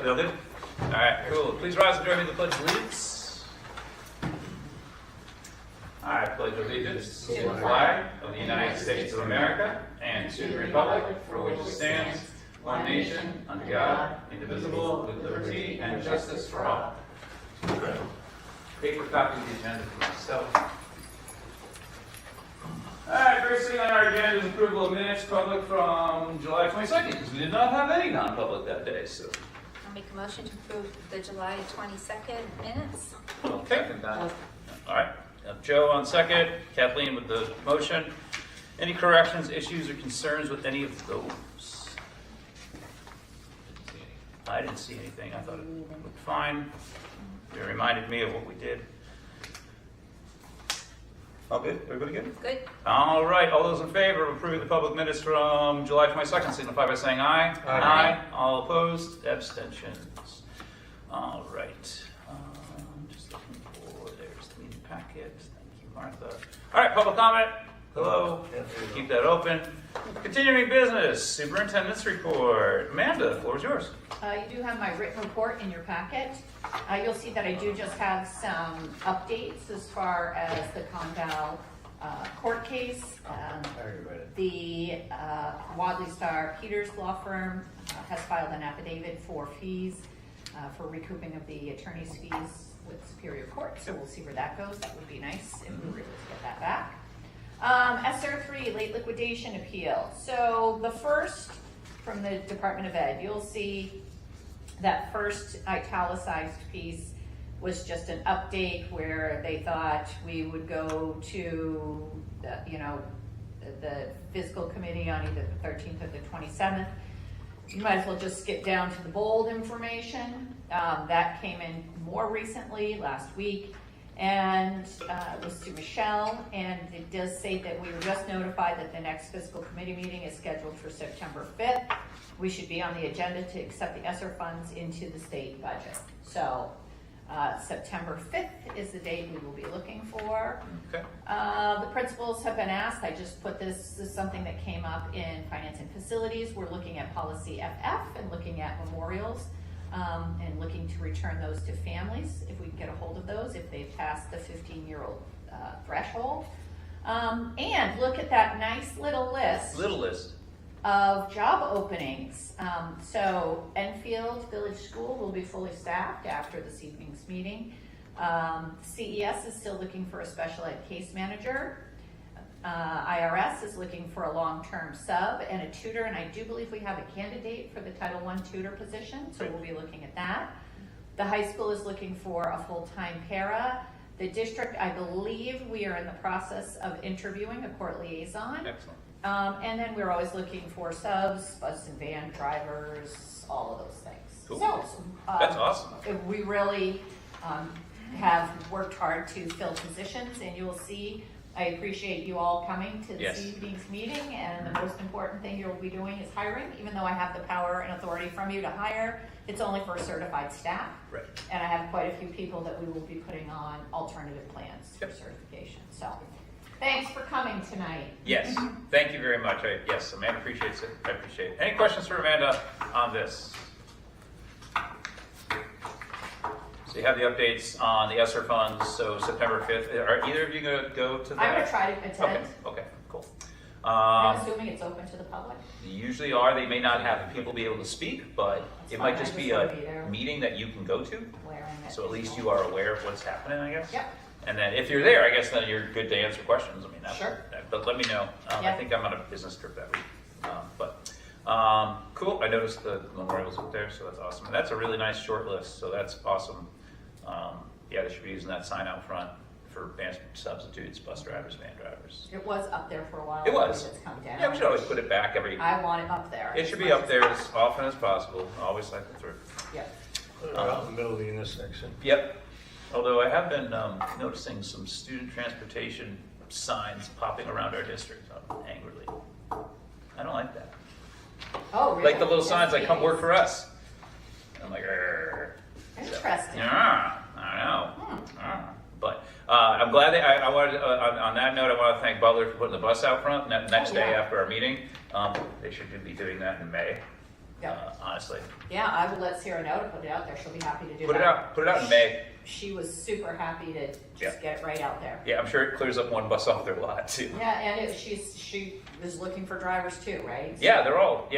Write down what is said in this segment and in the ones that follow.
They'll do? All right, cool. Please rise and join me in the Pledge of Allegiance. I pledge allegiance to the flag of the United States of America and to the republic for which it stands, one nation, under God, indivisible, with liberty and justice for all. Paper copy of the agenda for myself. All right, first thing on our agenda is approval of minutes public from July 22nd, because we did not have any non-public that day, so. I'll make a motion to approve the July 22nd minutes. Okay. All right. Joe on second, Kathleen with the motion. Any corrections, issues, or concerns with any of those? I didn't see anything. I thought it looked fine. It reminded me of what we did. All good? Everybody good? Good. All right. All those in favor of approving the public minutes from July 22nd, signify by saying aye. Aye. All opposed? Abstentions. All right. Just looking for, there's the meeting packet. Thank you, Martha. All right, public comment. Hello. Keep that open. Continuing business, superintendent's report. Amanda, the floor is yours. You do have my written report in your packet. You'll see that I do just have some updates as far as the Condell court case. The Wadley Star Peters law firm has filed an affidavit for fees for recouping of the attorney's fees with Superior Court, so we'll see where that goes. That would be nice if we were able to get that back. SR3, late liquidation appeal. So the first from the Department of Ed, you'll see that first italicized piece was just an update where they thought we would go to the fiscal committee on either the 13th or the 27th. You might as well just skip down to the bold information. That came in more recently, last week, and it was to Michelle, and it does say that we were just notified that the next fiscal committee meeting is scheduled for September 5th. We should be on the agenda to accept the ESSER funds into the state budget. So September 5th is the date we will be looking for. Okay. The principals have been asked. I just put this is something that came up in finance and facilities. We're looking at policy FF and looking at memorials and looking to return those to families if we can get a hold of those, if they've passed the 15-year-old threshold. And look at that nice little list of job openings. So Enfield Village School will be fully staffed after this evening's meeting. CES is still looking for a special ed case manager. IRS is looking for a long-term sub and a tutor, and I do believe we have a candidate for the Title I tutor position, so we'll be looking at that. The high school is looking for a full-time para. The district, I believe we are in the process of interviewing a court liaison. Excellent. And then we're always looking for subs, bus and van drivers, all of those things. Cool. So, That's awesome. We really have worked hard to fill positions, and you'll see, I appreciate you all coming to this evening's meeting, and the most important thing you'll be doing is hiring. Even though I have the power and authority from you to hire, it's only for certified staff. Right. And I have quite a few people that we will be putting on alternative plans for certification. So thanks for coming tonight. Yes, thank you very much. Yes, Amanda appreciates it. I appreciate it. Any questions for Amanda on this? So you have the updates on the ESSER funds. So September 5th. Are either of you going to go to that? I'm going to try to attend. Okay, cool. I'm assuming it's open to the public. They usually are. They may not have people be able to speak, but it might just be a meeting that you can go to. So at least you are aware of what's happening, I guess. Yep. And then if you're there, I guess then you're good to answer questions. I mean, Sure. But let me know. I think I'm on a business trip that week. Cool. I noticed the memorials up there, so that's awesome. And that's a really nice short list, so that's awesome. They should be using that sign out front for band substitutes, bus drivers, van drivers. It was up there for a while. It was. It's come down. Yeah, we should always put it back every. I want it up there. It should be up there as often as possible. Always cycle through. Yep. Put it out in the middle of the intersection. Yep. Although I have been noticing some student transportation signs popping around our district angrily. I don't like that. Oh, really? Like the little signs like, come work for us. I'm like, "Arr." Interesting. Yeah, I know. But I'm glad I wanted, on that note, I want to thank Butler for putting the bus out front next day after our meeting. They should be doing that in May. Yep. honestly. Yeah, I will let Sarah know to put it out there. She'll be happy to do Put that. it out in May. She was super happy to just get it right out there. Yeah, I'm sure it clears up one bus off their lot too. Yeah, and she was looking for drivers too, right? So- Yeah, they're all,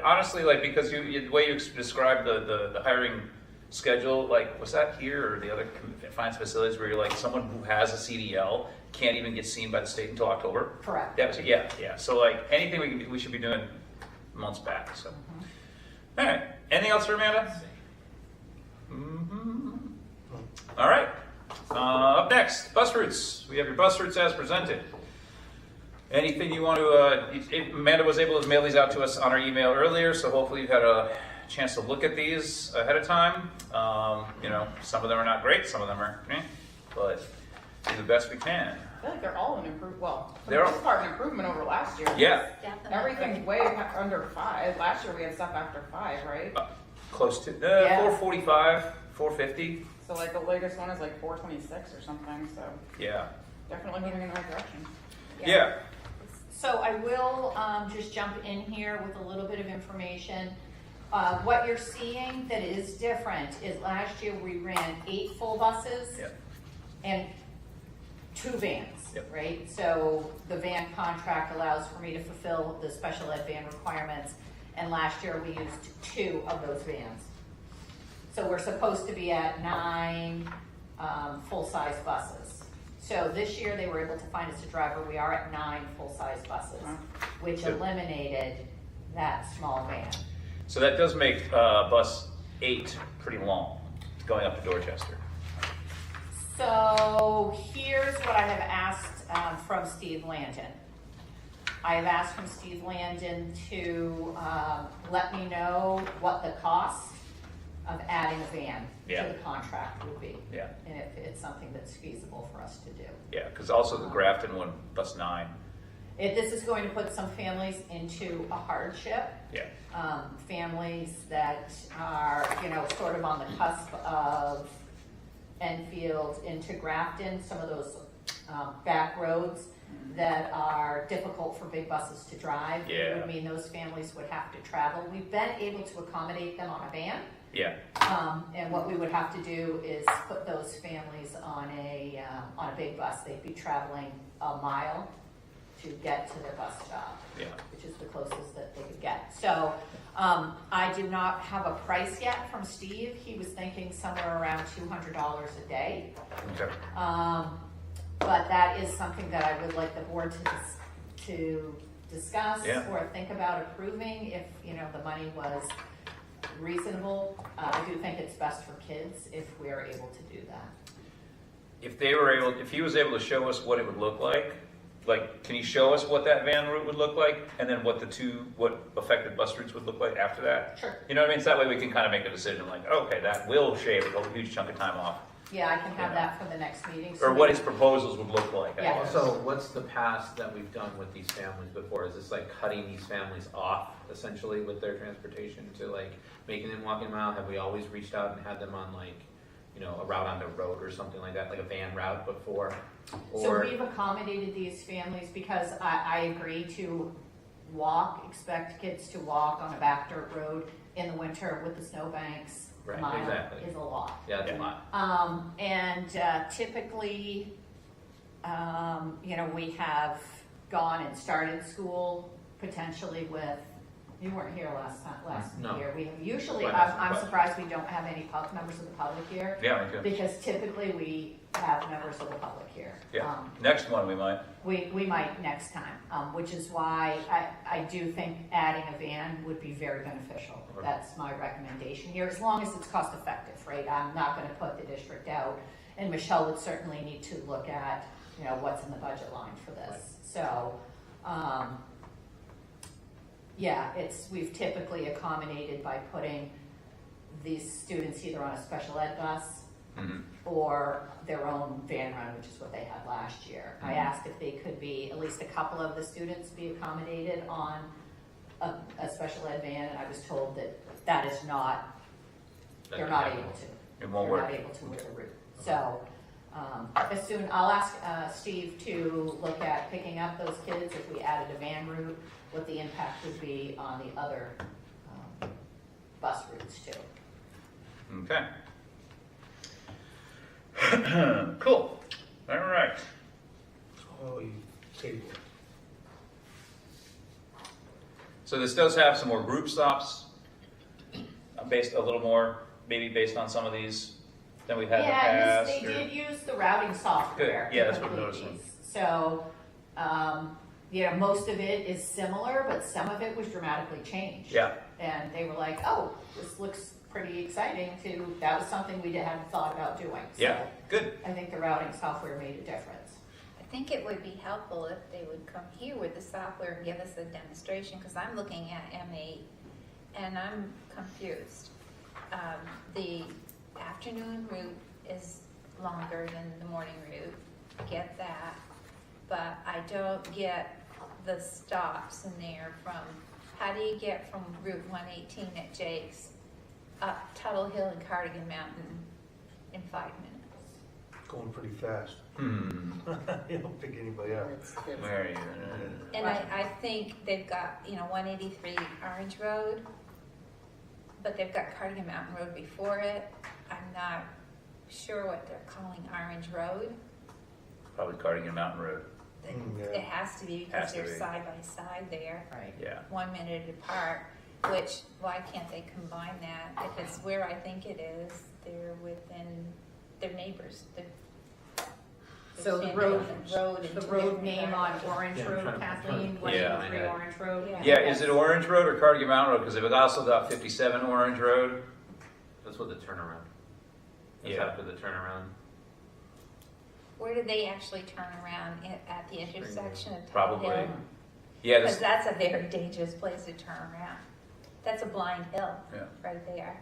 honestly, like, because the way you described the hiring schedule, like, was that here or the other finance facilities where you're like, someone who has a CDL can't even get seen by the state until October? Correct. That was, yeah. So like, anything we should be doing months back, so. All right, anything else for Amanda? All right, up next, bus routes. We have your bus routes as presented. Anything you want to, Amanda was able to mail these out to us on our email earlier, so hopefully you've had a chance to look at these ahead of time. Some of them are not great, some of them are, but do the best we can. I feel like they're all an improvement. Well, for They're the most part, an improvement over last year. Yeah, Definitely. Everything's way under 5. Last year we had stuff after 5, right? close to, Yeah. 445, 450, So like the latest one is like 426 or something. So yeah. definitely moving in the right direction. Yeah, So I will just jump in here with a little bit of information. What you're seeing that is different is last year we ran 8 full buses Yep. and 2 vans, Yep. right? So the van contract allows for me to fulfill the special ed van requirements, and last year we used 2 of those vans. So we're supposed to be at 9 full-size buses. So this year they were able to find us a driver. We are at 9 full-size buses, which Good. eliminated that small van. so that does make bus 8 pretty long, going up to Dorchester. So here's what I have asked from Steve Landon. I have asked from Steve Landon to let me know what the cost of adding a van Yeah. to the contract would be. Yeah. And if it's something that's feasible for us to do. Yeah, because also the Grafton one, bus 9. This is going to put some families into a hardship. Yeah. Families that are, sort of on the cusp of Enfield into Grafton, some of those back roads that are difficult for big buses to drive. Yeah. It would mean those families would have to travel. We've been able to accommodate them on a van. Yeah. And what we would have to do is put those families on a big bus. They'd be traveling a mile to get to their bus stop, Yeah. which is the closest that they could get. So I do not have a price yet from Steve. He was thinking somewhere around $200 a day. Okay. But that is something that I would like the board to discuss Yeah. or think about approving if, the money was reasonable. I do think it's best for kids if we are able to do that. If he was able to show us what it would look like, can you show us what that van route would look like, and then what affected bus routes would look like after that? Sure. You know what I mean? So that way we can kind of make a decision like, okay, that will shave a huge chunk of time off. Yeah, I can have that for the next meeting. So Or what his proposals would look like, I Yeah. guess. Also, what's the past that we've done with these families before? Is this like cutting these families off essentially with their transportation to like making them walk a mile? Have we always reached out and had them on like, a route on the road or something like that, like a van route before? So Or, we've accommodated these families because I agree to expect kids to walk on a back dirt road in the winter with the snowbanks. Right, Mile exactly. is a lot. yeah, that's a lot. And typically, we have gone and started school potentially with, you weren't here last No. year. We have usually, Right, I'm right. surprised we don't have any members of the public here. Yeah, me too. Because typically we have members of the public here. Yeah. Next one we might. We might next time, which is why I do think adding a van would be very beneficial. Okay. That's my recommendation here, as long as it's cost effective, right? I'm not gonna put the district out, and Michelle would certainly need to look at, what's in the budget line for this. So, we've typically accommodated by putting these students either on a special ed bus or their own van run, which is what they had last year. I asked if they could be, at least a couple of the students be accommodated on a special ed van, and I was told that is not, they're not able to. It won't They're work. not able to with the route. So, I'll ask Steve to look at picking up those kids if we added a van route, what the impact would be on the other bus routes too. Okay. Cool. All right. Oh, you table. So this does have some more group stops, based a little more, maybe based on some of these than we've had in the Yeah, and past. this, they or- did use the routing software. Good. Yeah, to that's what I'm complete noticing. these. So, yeah, most of it is similar, but some of it was dramatically changed. Yeah. And they were like, oh, this looks pretty exciting too. That was something we hadn't thought about doing. So Yeah. Good. I think the routing software made a difference. I think it would be helpful if they would come here with the software and give us a demonstration, because I'm looking at M8 and I'm confused. The afternoon route is longer than the morning route, I get that, but I don't get the stops in there from, how do you get from Route 118 at Jake's up Tuttle Hill and Cardigan Mountain in 5 minutes? Going pretty fast. You don't pick anybody up. Where are you? And I think they've got, 183 Orange Road, but they've got Cardigan Mountain Road before it. I'm not sure what they're calling Orange Road. Probably Cardigan Mountain Road. Yeah. It has to be Has because to they're be. side by side there, Right. Yeah. 1 minute apart, which, why can't they combine that? If it's where I think it is, they're within, they're neighbors. So the They're road, standing on the road and the two road different name on directions. Orange Yeah, I'm Road, trying to- Kathleen, Yeah. 183 Orange Road? Yeah. Yeah, is it Orange Road or Cardigan Mountain Road? Because they've also got 57 Orange Road. That's what the turnaround. That's Yeah. after the turnaround. Where did they actually turn around at the intersection of Tuttle Probably. Hill? Yeah, Because this, that's a very dangerous place to turn around. That's a blind hill yeah. right there.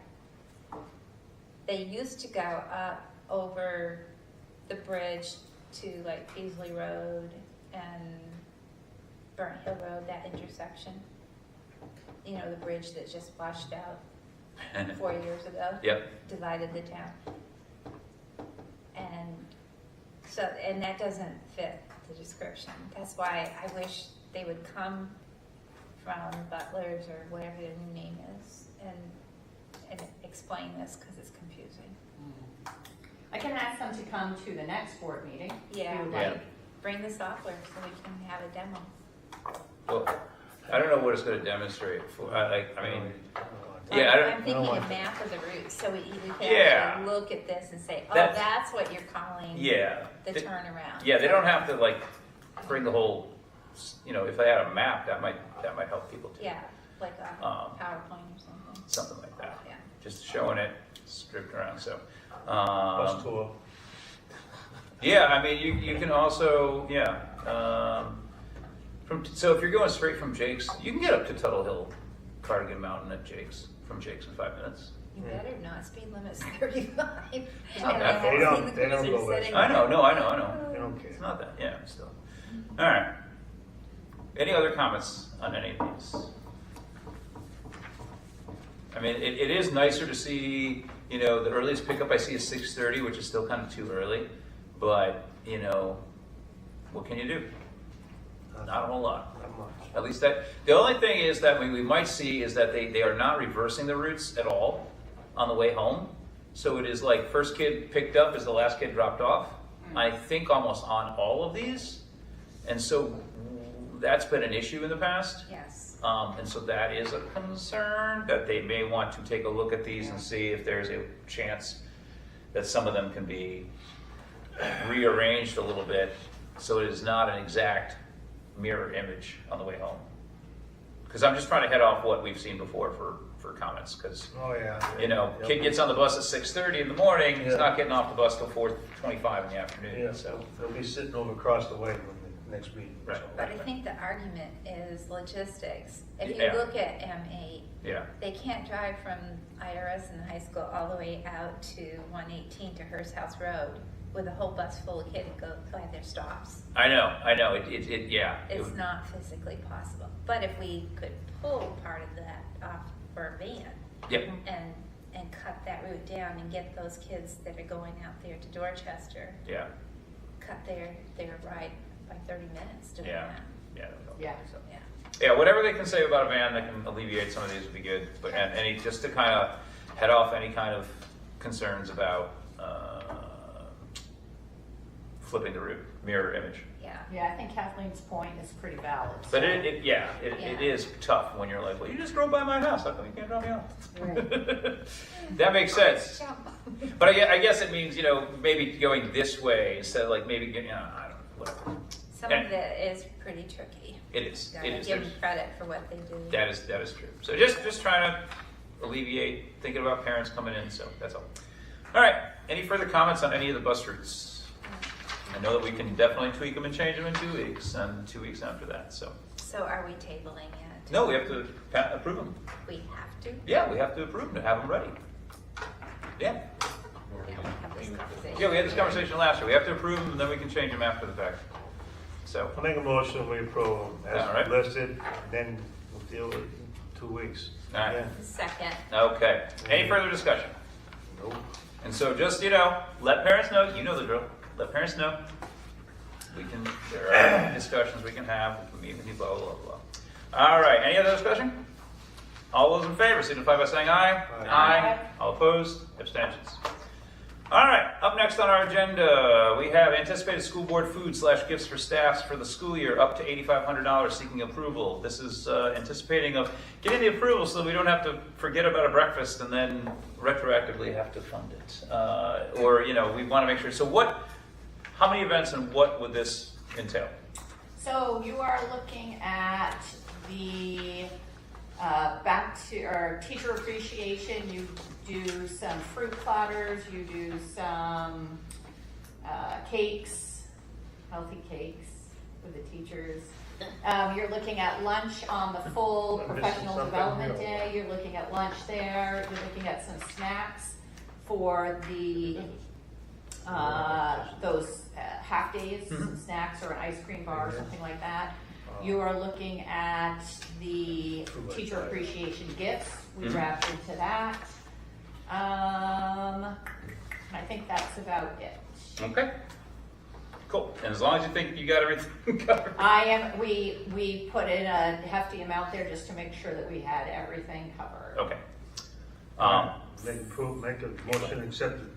They used to go up over the bridge to like Peasley Road and Burnt Hill Road, that intersection. The bridge that just washed out 4 years ago. Yep. Divided the town. And so, and that doesn't fit the description. That's why I wish they would come from Butler's or whatever their new name is and explain this, because it's confusing. I can ask them to come to the next board meeting. if you Yeah. would Yeah. like. Bring the software so we can have a demo. Well, I don't know what it's going to demonstrate for. I mean, I yeah, I don't. I'm thinking I don't a want map of the route, so we can Yeah. actually look at this and say, oh, That's- that's what you're calling Yeah. the They- turnaround. Yeah, they don't have to like bring the whole. If they had a map, that might help people too. Yeah, like a Um, PowerPoint or something. Something like that. Yeah. Just showing it, stripped around. So. Bus tour. Yeah, I mean, you can also, so if you're going straight from Jake's, you can get up to Tuttle Hill, Cardigan Mountain at Jake's, from Jake's in 5 minutes. You better not, speed limit's 35. not And that I far. have They don't- seen the they don't cruisers go west. sitting I know, there. no, I know. They don't care. It's not that, yeah, still. All right. Any other comments on any of these? I mean, it is nicer to see, the earliest pickup I see is 6:30, which is still kind of too early, but, what can you do? Not a whole lot. Not much. At least the only thing is that we might see is that they are not reversing the routes at all on the way home. So it is like first kid picked up as the last kid dropped off. I think almost on all of these. And so that's been an issue in the past. Yes. And so that is a concern that they may want to take a look at these and see if there's a chance that some of them can be rearranged a little bit so it is not an exact mirror image on the way home. Because I'm just trying to head off what we've seen before for comments. Because Oh, yeah. kid gets on the bus at 6:30 in the morning, he's Yeah. not getting off the bus till 4:25 in the afternoon. Yeah, So they'll be sitting over across the way from the next meeting. Right. so. But I think the argument is logistics. If you Yeah. look at M8, yeah, they can't drive from IRS in the high school all the way out to 118 to Hearst House Road with a whole bus full of kids go by their stops. I know. Yeah. It It's would- not physically possible. But if we could pull part of that off for a van Yep. and cut that route down and get those kids that are going out there to Dorchester, Yeah. cut their ride by 30 minutes doing Yeah. that. Yeah. that would help. Yeah. So. Yeah. Yeah, whatever they can say about a van that can alleviate some of these would be good. But and any just to kind of head off any kind of concerns about flipping the mirror image. Yeah. Yeah, I think Kathleen's point is pretty valid. But so- it is tough when you're like, well, you just drove by my house. How come you can't drop me off? That makes sense. But I guess it means, maybe going this way instead of like maybe getting, I don't know, whatever. Some of it is pretty tricky. It is. Gotta It is. give them credit for what they do. That is true. So just trying to alleviate thinking about parents coming in. So that's all. All right. Any further comments on any of the bus routes? I know that we can definitely tweak them and change them in 2 weeks and 2 weeks after that. So Are we tabling it? no, we have to approve them. We have to? Yeah, we have to approve them to have them ready. Yeah. We don't have this conversation. Yeah, we had this conversation last year. We have to approve them and then we can change them after the fact. So. I'll make a motion, we approve them All right. as listed, then we'll deal with it in 2 weeks. All right. Yeah. Second. Okay. Any further discussion? Nope. And so just, let parents know, you know the drill. Let parents know. There are discussions we can have. We can meet with you, blah, blah, blah. All right. Any other discussion? All those in favor signify by saying aye. Aye. All opposed? Abstentions. All right. Up next on our agenda, we have anticipated school board food / gifts for staffs for the school year up to $8,500 seeking approval. This is anticipating of getting the approval so we don't have to forget about a breakfast and then retroactively have to fund it. Or, we want to make sure. So how many events and what would this entail? So you are looking at the back to our teacher appreciation. You do some fruit platters. You do some cakes, healthy cakes for the teachers. You're looking at lunch on the full I'm missing professional something development here. day. You're looking at lunch there. You're looking at some snacks for the those half days, some snacks or an ice cream bar or something like that. You are looking at the teacher appreciation gifts. We wrapped into that. I think that's about it. Okay. Cool. And as long as you think you got everything covered. We put in a hefty amount there just to make sure that we had everything covered. Okay. Make a motion accepted.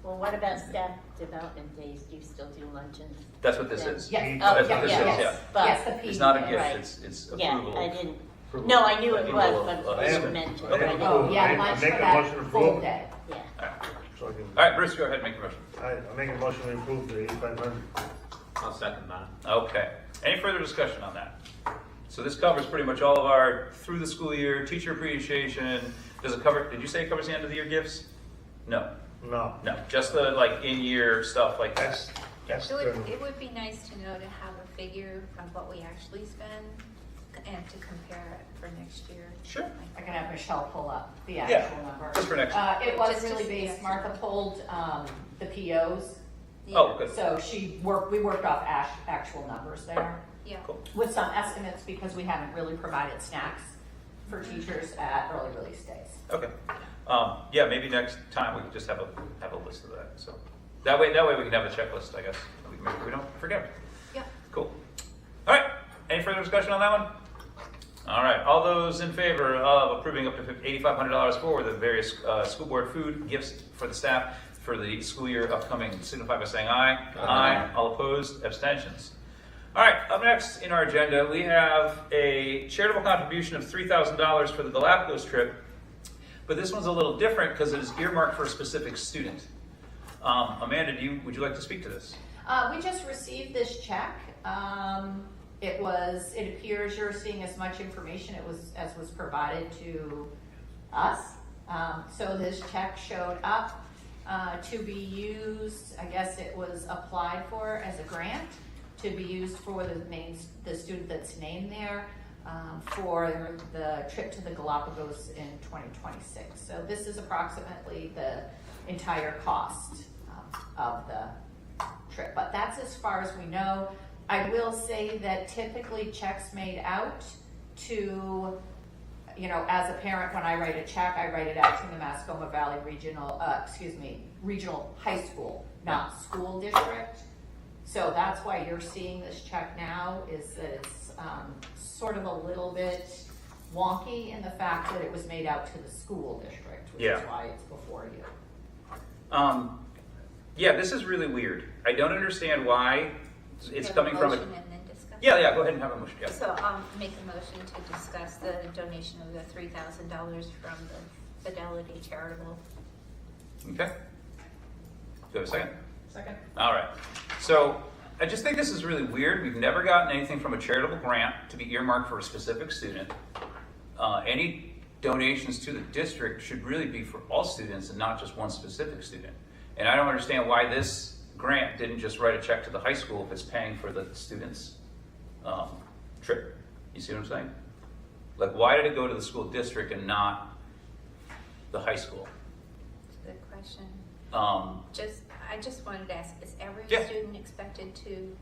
Well, what about staff development days? Do you still do luncheons? That's what this Yeah. is. Yes. That's Oh, what this yes, is, yes. yeah. But- Yes, the P. It's not a gift, Right. it's Yeah, approval. I didn't, Approval. no, I knew it Approval was, of- but of- it I was am- mentioned. I but am I didn't- Oh, approve. yeah, I lunch make for a that motion to full approve. day. Yeah. So I can, All right, Bruce, go ahead and make your motion. I make a motion to approve the 8,500. I'll second that. Okay. Any further discussion on that? So this covers pretty much all of our through the school year, teacher appreciation. Does it cover, did you say it covers the end of the year gifts? No, No, just the in-year stuff like that. that's It would be nice to know to have a figure of what we actually spend and to compare it for next year. Sure. I can have Michelle pull up the Yeah, actual number. just for next. It was Just really to see based, it. Martha pulled the POs, Oh, good. so we worked off actual numbers there Yeah. Cool. with some estimates because we haven't really provided snacks for teachers at early release days. Okay. Yeah, maybe next time we could just have a list of that. So that way we can have a checklist, I guess. We can make sure we don't forget. Yeah. Cool. All right. Any further discussion on that one? All right. All those in favor of approving up to $8,500 for the various school board food gifts for the staff for the school year upcoming, signify by saying aye. Aye. All opposed? Abstentions. All right. Up next in our agenda, we have a charitable contribution of $3,000 for the Galapagos trip. But this one's a little different because it is earmarked for a specific student. Amanda, would you like to speak to this? We just received this check. It appears you're seeing as much information as was provided to us. So this check showed up to be used, I guess it was applied for as a grant to be used for the student that's named there for the trip to the Galapagos in 2026. So this is approximately the entire cost of the trip, but that's as far as we know. I will say that typically checks made out to, as a parent, when I write a check, I write it out to the Mascoma Valley Regional High School, not school district. So that's why you're seeing this check now, is that it's sort of a little bit wonky in the fact that it was made out to the school district, which Yeah. is why it's before you. Yeah, this is really weird. I don't understand why it's Have coming from a. motion and then discuss. Yeah, go ahead and have a motion, yeah. So I'll make a motion to discuss the donation of the $3,000 from the Fidelity Charitable. Okay. Do you have a second? Second. All right. So I just think this is really weird. We've never gotten anything from a charitable grant to be earmarked for a specific student. Any donations to the district should really be for all students and not just one specific student. And I don't understand why this grant didn't just write a check to the high school if it's paying for the student's trip. You see what I'm saying? Like, why did it go to the school district and not the high school? It's a good question. Um, I just wanted to ask, is every Yeah. student expected to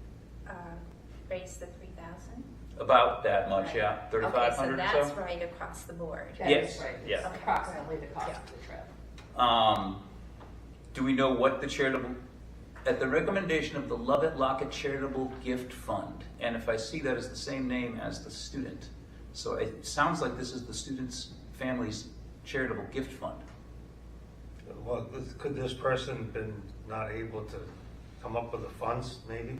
raise the 3,000? About that much, Right. yeah, 3,500 Okay, or so so. that's right across the board. That Yes, is right. yeah. It's approximately the cost of the trip. Do we know what the charitable, at the recommendation of the Lockitt Charitable Gift Fund, and if I see that as the same name as the student, so it sounds like this is the student's family's charitable gift fund. Well, could this person been not able to come up with the funds, maybe?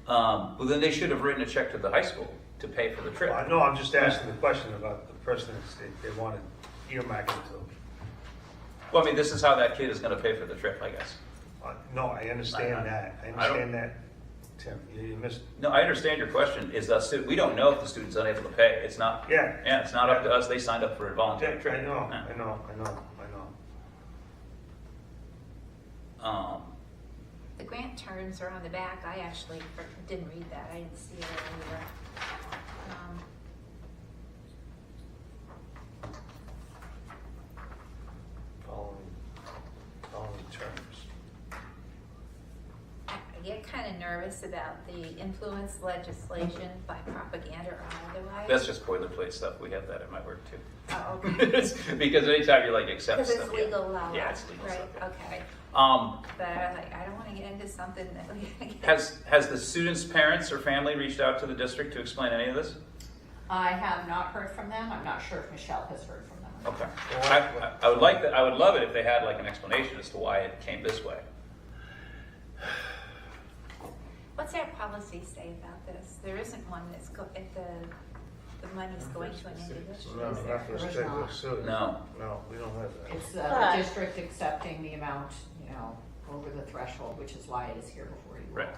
Well, then they should have written a check to the high school to pay for the trip. Well, no, I'm just asking the question about the person they wanted earmark it to. Well, I mean, this is how that kid is gonna pay for the trip, I guess. No, I understand that. I I don't- understand that, Tim. You missed. No, I understand your question, is we don't know if the student's unable to pay, it's not. Yeah. Yeah, it's not up to us, they signed up for a voluntary trip. I know. Yeah. The grant terms are on the back. I actually didn't read that. I didn't see it earlier. Following terms. I get kind of nervous about the influence legislation by propaganda or otherwise. That's just boilerplate stuff, we have that at my work too. Oh, okay. Because anytime you like accept Because stuff. it's legal law. Yeah, it's legal right? stuff. Yeah. Okay. But I was like, I don't want to get into something that we Has the student's parents or family reached out to the district to explain any of this? I have not heard from them. I'm not sure if Michelle has heard from them. Okay. I would like that. I would love it if they had like an explanation as to why it came this way. What's our policy say about this? There isn't one that's if the money's going to an individual. No, is there? not for a There is particular not. student. No. No, we don't have that. It's But- the district accepting the amount, over the threshold, which is why it is here before you. Right.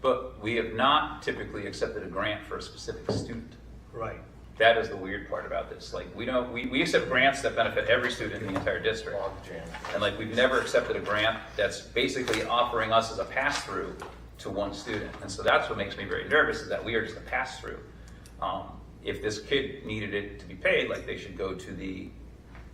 But we have not typically accepted a grant for a specific student. Right. That is the weird part about this. Like, we accept grants that benefit every student in the entire district. And like, we've never accepted a grant that's basically offering us as a pass-through to one student. And so that's what makes me very nervous, is that we are just a pass-through. If this kid needed it to be paid, like, they should go to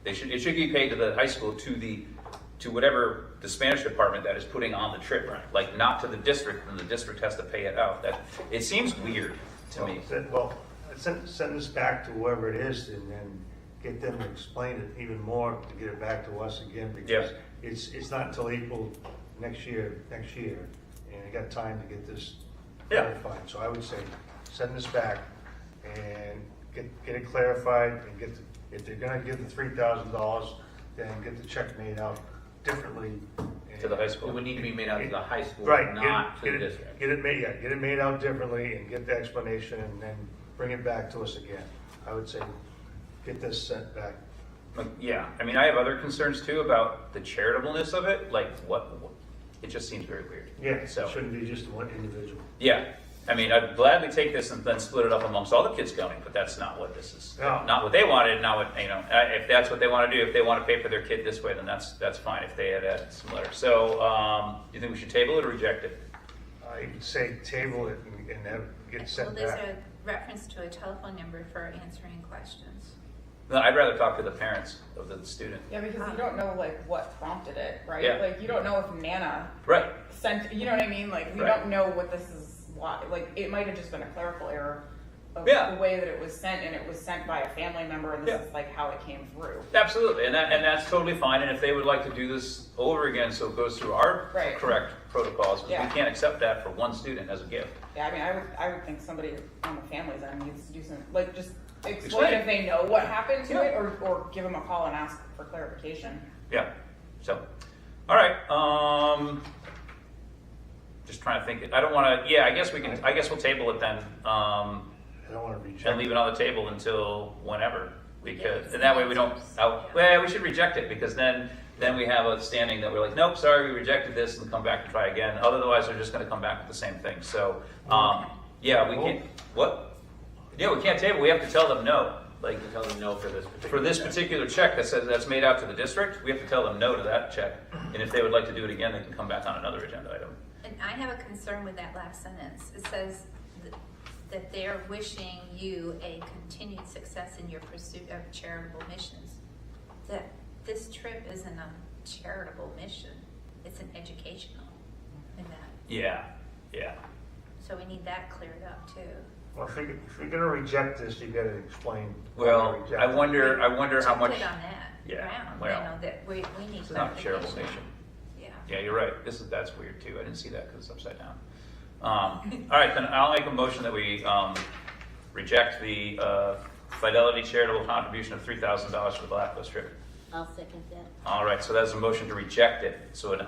it should be paid to the high school, to whatever the Spanish department that is putting on the trip. Like, not to the district, and the district has to pay it out. It seems weird to me. Well, send this back to whoever it is and then get them to explain it even more, to get it back to us again, because it's not until April next year, and I got time to get this clarified. So I would say, send this back and get it clarified, and if they're gonna give the $3,000, then get the check made out differently. To the high school. It would need to be made out to the high school, Right, not to the district. Get it made out differently and get the explanation, and then bring it back to us again. I would say, get this sent back. Yeah, I mean, I have other concerns too about the charitableness of it. Like, it just seems very weird. Yeah, it So, shouldn't be just one individual. yeah, I mean, I'd gladly take this and then split it up amongst all the kids going, but that's not what this is. No. Not what they wanted. Not what if that's what they want to do. If they want to pay for their kid this way, then that's fine. If they had added some letters. So, do you think we should table it or reject it? I would say table it and have get Well, sent there's back. a reference to a telephone number for answering questions. No, I'd rather talk to the parents of the student. Yeah, because you don't know like what prompted it, right? Yeah. Like you don't know if Nana Right. sent. You know what I mean? Like we Right. don't know what this is. Why? Like it might have just been a clerical error. of Yeah. the way that it was sent, and it was sent by a family member, and this Yeah. is like how it came through. Absolutely, and that's totally fine, and if they would like to do this over again, so it goes through our Right. correct protocols, because Yeah. we can't accept that for one student as a gift. Yeah, I mean, I would think somebody on the family's end needs to do some, like, just Explain. explain if they know what happened to Yeah. it, or give them a call and ask for clarification. Yeah, so, all right, just trying to think, I don't wanna, yeah, I guess we'll table it then, I don't wanna reject. and leave it on the table until whenever, because, Yeah. and that way we don't, well, we should reject it, because then we have a standing that we're like, nope, sorry, we rejected this, and come back and try again, otherwise they're just gonna come back with the same thing, so, yeah, we can't, what? Yeah, we can't table, we have to tell them no, like, You can tell them no for this particular. for this check. particular check that says that's made out to the district, we have to tell them no to that check, and if they would like to do it again, they can come back on another agenda item. And I have a concern with that last sentence. It says that they're wishing you a continued success in your pursuit of charitable missions. That this trip isn't a charitable mission, it's an educational in that. Yeah, yeah. So we need that cleared up too. Well, if you're gonna reject this, you gotta explain. why Well, you reject I it. wonder how To much, put on that Yeah, ground, well, you know, that we need it's not a charitable clarification. mission. Yeah. Yeah, you're right, that's weird too, I didn't see that because it's upside down. All right, then I'll make a motion that we reject the Fidelity charitable contribution of $3,000 for the Galapagos trip. I'll second that. All right, so that's a motion to reject it. So an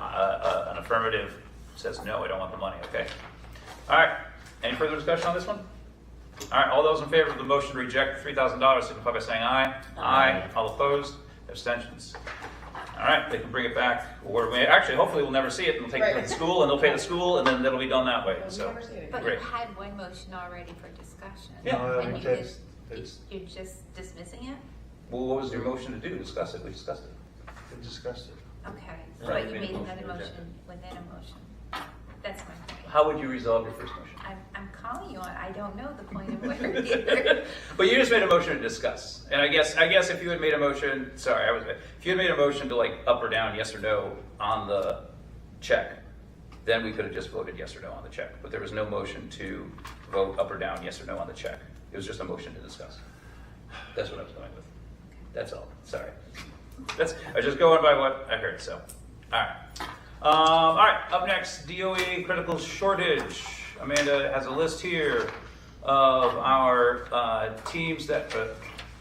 affirmative says, no, I don't want the money, okay? All right, any further discussion on this one? All right, all those in favor of the motion to reject $3,000 signify by saying aye. Aye. All opposed? Abstentions? All right, they can bring it back, or actually, hopefully we'll never see it, and we'll take it to the school, and they'll pay the school, and then that'll be done that way, We'll so. never see it again. But Great. you had one motion already for discussion. Yeah. No, And you it's- just, you're just dismissing it? Well, what was your motion to do? Discuss it, we discussed it. We discussed it. Okay, Right, but you made a made motion another to reject motion within a motion. That's my point. How would you resolve your first motion? I'm calling you on, I don't know the point of where either. But you just made a motion to discuss, and I guess if you had made a motion, if you had made a motion to like up or down, yes or no on the check, then we could have just voted yes or no on the check. But there was no motion to vote up or down, yes or no on the check. It was just a motion to discuss. That's what I was going with. That's all. Sorry. I was just going by what I heard. So, all right. All right. Up next, DOE critical shortage. Amanda has a list here of our teams that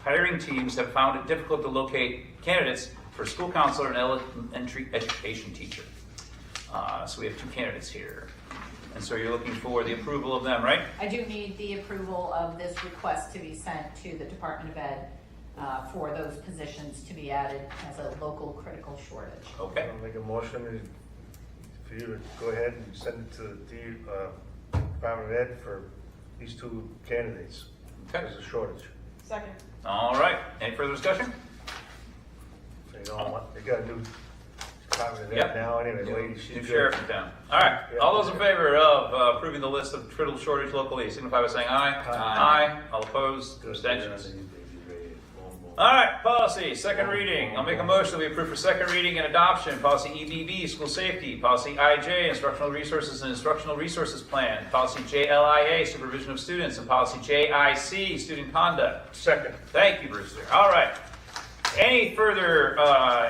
hiring teams have found it difficult to locate candidates for school counselor and elementary education teacher. So we have two candidates here, and so you're looking for the approval of them, right? I do need the approval of this request to be sent to the Department of Ed for those positions to be added as a local critical shortage. Okay. I'll make a motion for you to go ahead and send it to the Department of Ed for these two candidates. Okay. There's a shortage. Second. All right. Any further discussion? They don't want, they got a new Department of Ed Yep. now anyway, lady, she's New good. sheriff in town. All right. All those in favor of approving the list of critical shortage locally, signify by saying aye. Aye. All opposed? Good. Abstentions? Boom, boom. All right. Policy, second reading. I'll make a motion that we approve for second reading and adoption. Policy EBB, school safety. Policy IJ, instructional resources and instructional resources plan. Policy JLIA, supervision of students. And policy JIC, student conduct. Second. Thank you, Brewster. All right. Any further,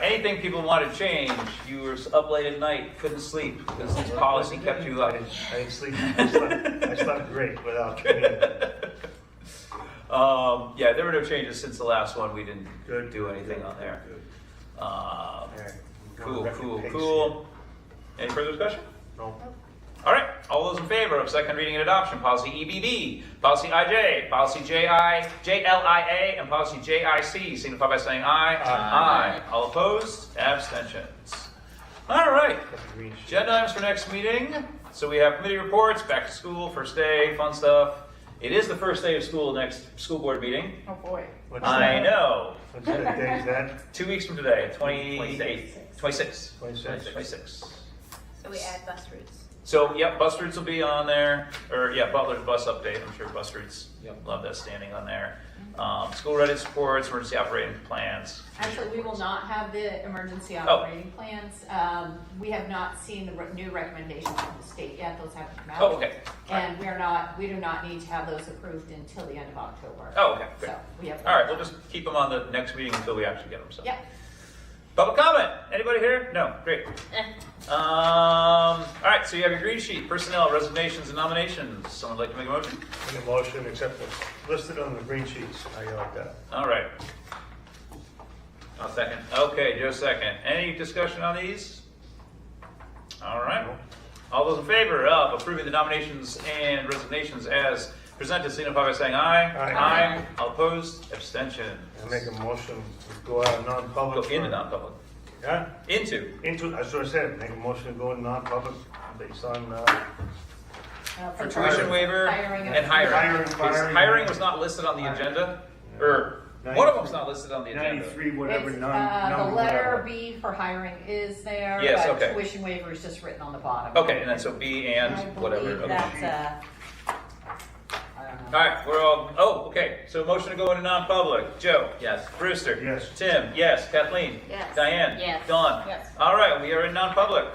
anything people want to change? You were up late at night, couldn't sleep because this policy kept you I up. didn't sleep. I slept great without. Yeah, there were no changes since the last one. We didn't Good. do anything on there. Good. Uh, All right. Cool, Rapid cool, pace cool. Any further discussion? here. No. All right. All those in favor of second reading and adoption, policy EBB, policy IJ, policy JLIA, and policy JIC, signify by saying aye. Aye. All opposed? Abstentions. All right. Got the green sheet. Agenda items for next meeting. So we have committee reports, back to school, first day, fun stuff. It is the first day of school, next school board meeting. Oh, boy. What's I that? know. What's that day, is that? 2 weeks from today, 28th, 26. 26. So we add bus routes. So, yep, bus routes will be on there, or yeah, Butler's bus update. I'm sure bus routes Yep. love that standing on there. School readiness reports, emergency operating plans. Actually, we will not have the emergency Oh. operating plans. We have not seen the new recommendations from the state yet, those haven't come out. Oh, okay. And we do not need to have those approved until the end of October. Oh, okay, great. So, we have. All right, we'll just keep them on the next meeting until we actually get them, so. Yep. Public comment, anybody here? No, great. All right, so you have your green sheet, personnel, resignations, and nominations. Someone like to make a motion? Make a motion, except what's listed on the green sheets. How you like that? All right, I'll second. okay, Joe second. Any discussion on these? All right. All those in favor of approving the nominations and resignations as presented, signify by saying aye. Aye. All opposed, abstention. I make a motion to go out of Go non-public. into non-public. Yeah, Into. that's what I said, make a motion to go in non-public based on, For tuition waiver Hiring and hiring. Hiring, Because firing. hiring was not listed on the agenda, or one of them's not listed on the agenda. 93, whatever, It's, number, the letter whatever. B for hiring is there, Yes, but okay. tuition waiver is just written on the bottom. Okay, and then so B and I whatever. believe Okay. that's, I don't know. All right, we're all, oh, okay, so motion to go into non-public. Joe? Yes. Brewster? Yes. Tim? Yes. Kathleen? Yes. Diane? Yes. Dawn? Yes. All right, we are in non-public.